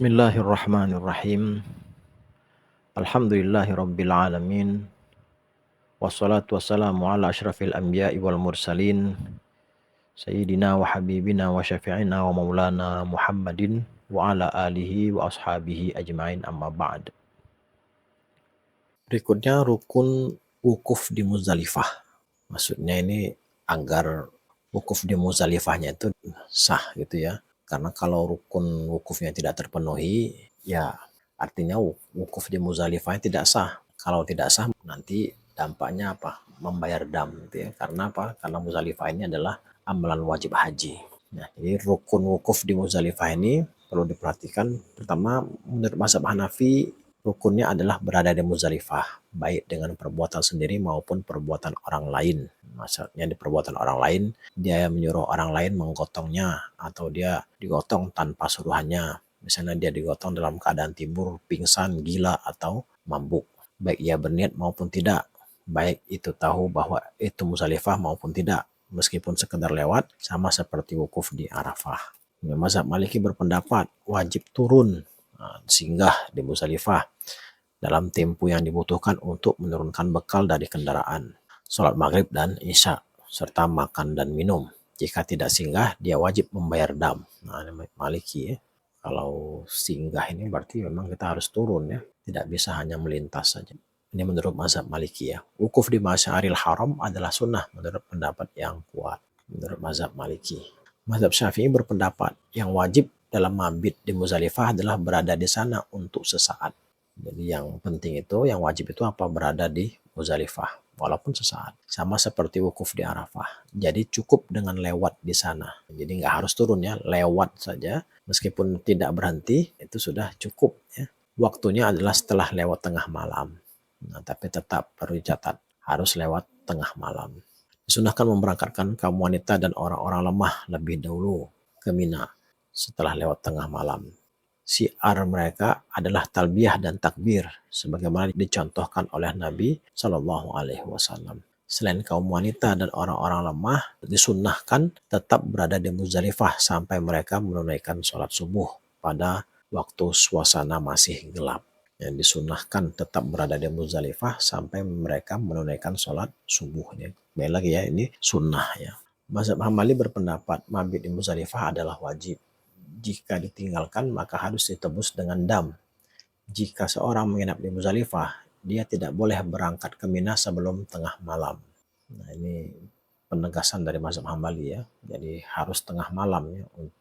Bismillahirrahmanirrahim. Alhamdulillahirabbil alamin. Wassalatu wassalamu ala asyrafil anbiya'i wal mursalin. Sayyidina wa habibina wa syafi'ina wa maulana Muhammadin wa ala alihi wa ashabihi ajma'in, amma ba'd. Berikutnya rukun wukuf di Muzdalifah. Maksudnya ini agar wukuf di Muzdalifahnya itu sah gitu ya. Karena kalau rukun wukufnya tidak terpenuhi, ya artinya wukuf di Muzdalifahnya tidak sah. Kalau tidak sah nanti dampaknya apa? Membayar dam gitu ya. Karena apa? Karena Muzdalifah ini adalah amalan wajib haji. Nah, jadi rukun wukuf di Muzdalifah ini perlu diperhatikan. Pertama, menurut mazhab Hanafi, rukunnya adalah berada di Muzdalifah, baik dengan perbuatan sendiri maupun perbuatan orang lain. Maksudnya di perbuatan orang lain, dia menyuruh orang lain menggotongnya, atau dia digotong tanpa suruhannya. Misalnya dia digotong dalam keadaan tidur, pingsan, gila, atau mabuk. Baik ia berniat maupun tidak, baik itu tahu bahwa itu Muzdalifah maupun tidak, meskipun sekedar lewat, sama seperti wukuf di Arafah. Mazhab Maliki berpendapat wajib turun singgah di Muzdalifah dalam tempo yang dibutuhkan untuk menurunkan bekal dari kendaraan, sholat maghrib dan isya, serta makan dan minum. Jika tidak singgah, dia wajib membayar dam. Nah, ini Maliki ya. Kalau singgah ini berarti memang kita harus turun ya, tidak bisa hanya melintas saja. Ini menurut mazhab Maliki ya. Wukuf di Masyaril Haram adalah sunnah menurut pendapat yang kuat, menurut mazhab Maliki. Mazhab Syafi'i berpendapat yang wajib dalam mabit di Muzdalifah adalah berada di sana untuk sesaat. Jadi yang penting itu, yang wajib itu apa? Berada di Muzdalifah walaupun sesaat. Sama seperti wukuf di Arafah. Jadi cukup dengan lewat di sana. Jadi nggak harus turun ya, lewat saja. Meskipun tidak berhenti, itu sudah cukup ya. Waktunya adalah setelah lewat tengah malam. Nah, tapi tetap perlu dicatat, harus lewat tengah malam. Disunahkan memberangkatkan kaum wanita dan orang-orang lemah lebih dahulu ke Mina setelah lewat tengah malam. Syiar mereka adalah talbiyah dan takbir, sebagaimana dicontohkan oleh Nabi Shallallahu Alaihi Wasallam. Selain kaum wanita dan orang-orang lemah, disunnahkan tetap berada di Muzdalifah sampai mereka menunaikan sholat subuh pada waktu suasana masih gelap. Yang disunnahkan tetap berada di Muzdalifah sampai mereka menunaikan sholat subuhnya. Baik lagi ya, ini sunnah ya. Mazhab Hambali berpendapat mabit di Muzdalifah adalah wajib. Jika ditinggalkan maka harus ditebus dengan dam. Jika seorang menginap di Muzdalifah, dia tidak boleh berangkat ke Mina sebelum tengah malam. Nah, ini penegasan dari mazhab Hambali ya. Jadi harus tengah malam ya untuk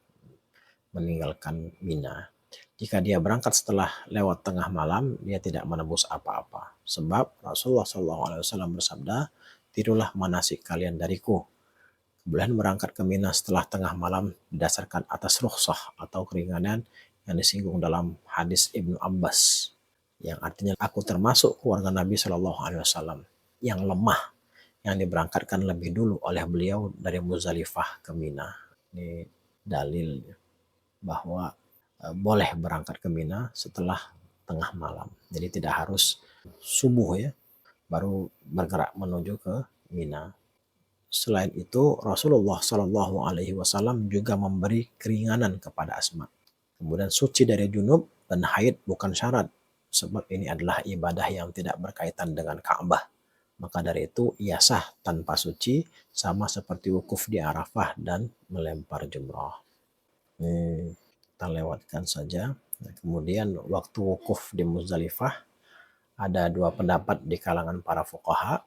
meninggalkan Mina. Jika dia berangkat setelah lewat tengah malam, dia tidak menebus apa-apa. Sebab Rasulullah SAW bersabda, tirulah manasik kalian dariku. Kebolehan berangkat ke Mina setelah tengah malam didasarkan atas rukhsah atau keringanan yang disinggung dalam hadis Ibnu Abbas, yang artinya aku termasuk keluarga Nabi Shallallahu Alaihi Wasallam yang lemah, yang diberangkatkan lebih dulu oleh beliau dari Muzdalifah ke Mina. Ini dalil bahwa boleh berangkat ke Mina setelah tengah malam. Jadi tidak harus subuh ya, baru bergerak menuju ke Mina. Selain itu, Rasulullah Shallallahu Alaihi Wasallam juga memberi keringanan kepada Asma. Kemudian suci dari junub dan haid bukan syarat, sebab ini adalah ibadah yang tidak berkaitan dengan Ka'bah. Maka dari itu ia sah tanpa suci, sama seperti wukuf di Arafah dan melempar jumrah. Kita lewatkan saja. Nah, kemudian waktu wukuf di Muzdalifah ada dua pendapat di kalangan para fuqaha.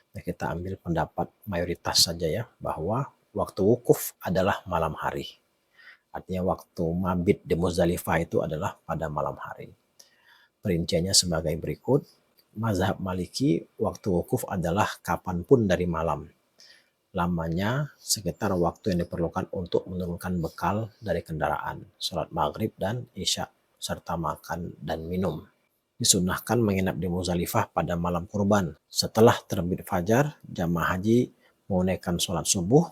Nah, kita ambil pendapat mayoritas saja ya, bahwa waktu wukuf adalah malam hari. Artinya waktu mabit di Muzdalifah itu adalah pada malam hari. Perinciannya sebagai berikut. Mazhab Maliki, waktu wukuf adalah kapanpun dari malam. Lamanya sekitar waktu yang diperlukan untuk menurunkan bekal dari kendaraan, sholat maghrib dan isya, serta makan dan minum. Disunahkan menginap di Muzdalifah pada malam kurban. Setelah terbit fajar, jamaah haji menunaikan sholat subuh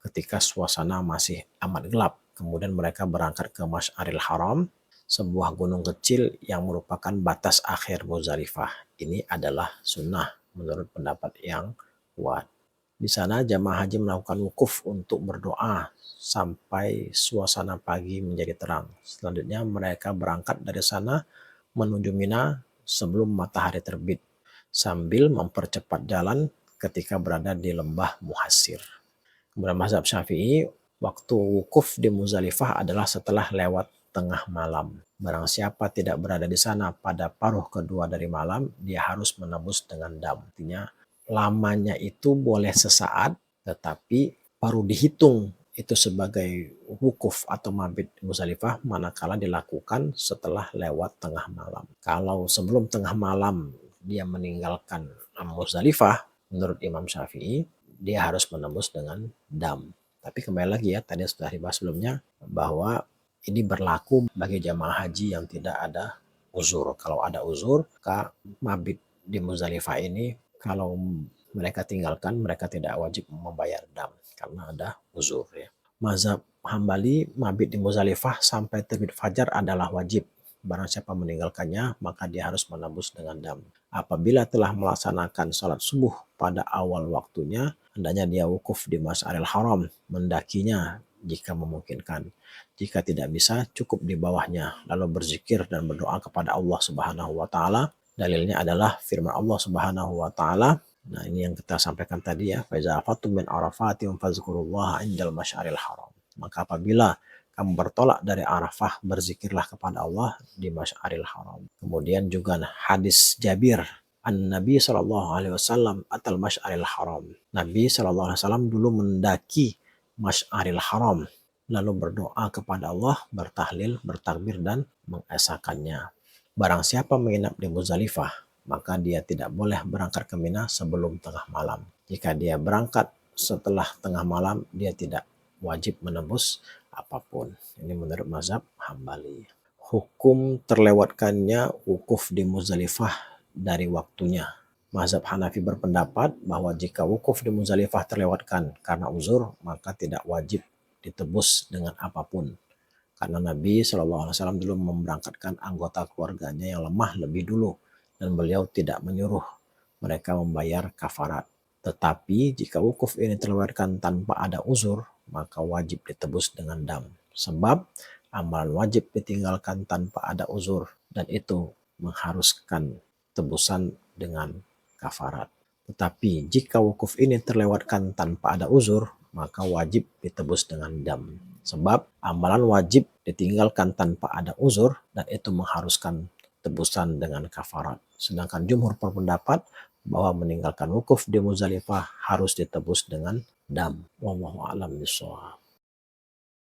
ketika suasana masih amat gelap. Kemudian mereka berangkat ke Masyaril Haram, sebuah gunung kecil yang merupakan batas akhir Muzdalifah. Ini adalah sunnah menurut pendapat yang kuat. Di sana jamaah haji melakukan wukuf untuk berdoa sampai suasana pagi menjadi terang. Selanjutnya mereka berangkat dari sana menuju Mina sebelum matahari terbit sambil mempercepat jalan ketika berada di lembah Muhassir. Kemudian mazhab Syafi'i, waktu wukuf di Muzdalifah adalah setelah lewat tengah malam. Barang siapa tidak berada di sana pada paruh kedua dari malam, dia harus menebus dengan dam. Artinya lamanya itu boleh sesaat, tetapi baru dihitung itu sebagai wukuf atau mabit Muzdalifah manakala dilakukan setelah lewat tengah malam. Kalau sebelum tengah malam dia meninggalkan Muzdalifah, menurut Imam Syafi'i, dia harus menembus dengan dam. Tapi kembali lagi ya, tadi sudah dibahas sebelumnya bahwa ini berlaku bagi jamaah haji yang tidak ada uzur. Kalau ada uzur, maka mabit di Muzdalifah ini kalau mereka tinggalkan, mereka tidak wajib membayar dam karena ada uzur ya. Mazhab Hambali, mabit di Muzdalifah sampai terbit fajar adalah wajib. Barang siapa meninggalkannya, maka dia harus menebus dengan dam. Apabila telah melaksanakan sholat subuh pada awal waktunya, hendaknya dia wukuf di Masy'aril Haram, mendakinya jika memungkinkan. Jika tidak bisa, cukup di bawahnya, lalu berzikir dan berdoa kepada Allah Subhanahu wa Ta'ala. Dalilnya adalah firman Allah Subhanahu wa Ta'ala. Nah, ini yang kita sampaikan tadi ya, faiza afattum min arafatin fazkurullaha indal masy'aril haram. Maka apabila kamu bertolak dari Arafah, berzikirlah kepada Allah di Masy'aril Haram. Kemudian juga hadis Jabir, Nabi Shallallahu Alaihi Wasallam atal Masy'aril Haram. Nabi Shallallahu Alaihi Wasallam dulu mendaki Masy'aril Haram, lalu berdoa kepada Allah, bertahlil, bertakbir dan mengesahkannya. Barang siapa menginap di Muzdalifah, maka dia tidak boleh berangkat ke Mina sebelum tengah malam. Jika dia berangkat setelah tengah malam, dia tidak wajib menebus apapun. Ini menurut mazhab Hambali. Hukum terlewatkannya wukuf di Muzdalifah dari waktunya. Mazhab Hanafi berpendapat bahwa jika wukuf di Muzdalifah terlewatkan karena uzur, maka tidak wajib ditebus dengan apapun. Karena Nabi SAW dulu memberangkatkan anggota keluarganya yang lemah lebih dulu, dan beliau tidak menyuruh mereka membayar kafarat. Tetapi jika wukuf ini terlewatkan tanpa ada uzur, maka wajib ditebus dengan dam. Sebab amalan wajib ditinggalkan tanpa ada uzur, dan itu mengharuskan tebusan dengan kafarat. Tetapi jika wukuf ini terlewatkan tanpa ada uzur, maka wajib ditebus dengan dam. Sebab amalan wajib ditinggalkan tanpa ada uzur, dan itu mengharuskan tebusan dengan kafarat. Sedangkan jumhur berpendapat bahwa meninggalkan wukuf di Muzdalifah harus ditebus dengan dam. Wallahu a'lam bishawab.